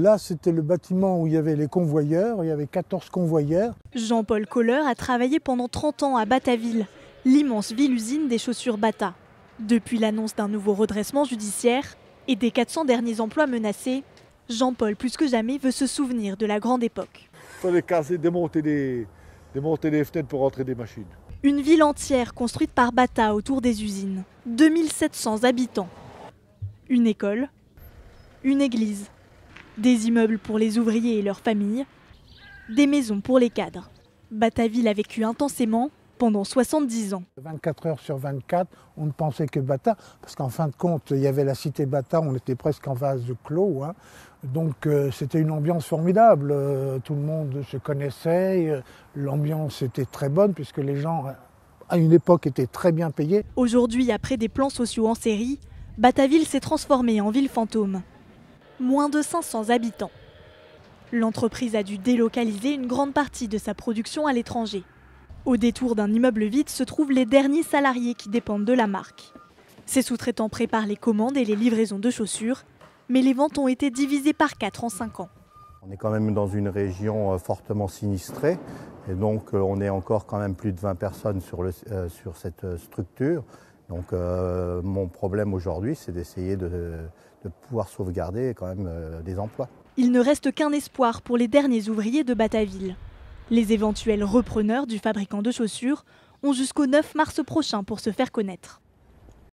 Là, c'était le bâtiment où il y avait les convoyeurs, il y avait 14 convoyeurs. Jean-Paul Kohler a travaillé pendant 30 ans à Bataville, l'immense ville-usine des chaussures Bata. Depuis l'annonce d'un nouveau redressement judiciaire et des 400 derniers emplois menacés, Jean-Paul, plus que jamais, veut se souvenir de la grande époque. Il fallait casser, démonter des fenêtres pour rentrer des machines. Une ville entière construite par Bata autour des usines. 2700 habitants. Une école, une église, des immeubles pour les ouvriers et leurs familles, des maisons pour les cadres. Bataville a vécu intensément pendant 70 ans. 24 heures sur 24, on ne pensait que Bata, parce qu'en fin de compte, il y avait la cité Bata, on était presque en vase clos. Donc c'était une ambiance formidable, tout le monde se connaissait, l'ambiance était très bonne puisque les gens, à une époque, étaient très bien payés. Aujourd'hui, après des plans sociaux en série, Bataville s'est transformée en ville fantôme. Moins de 500 habitants. L'entreprise a dû délocaliser une grande partie de sa production à l'étranger. Au détour d'un immeuble vide se trouvent les derniers salariés qui dépendent de la marque. Ces sous-traitants préparent les commandes et les livraisons de chaussures, mais les ventes ont été divisées par 4 en 5 ans. On est quand même dans une région fortement sinistrée et donc on est encore quand même plus de 20 personnes sur cette structure. Donc mon problème aujourd'hui, c'est d'essayer de pouvoir sauvegarder quand même des emplois. Il ne reste qu'un espoir pour les derniers ouvriers de Bataville. Les éventuels repreneurs du fabricant de chaussures ont jusqu'au 9 mars prochain pour se faire connaître.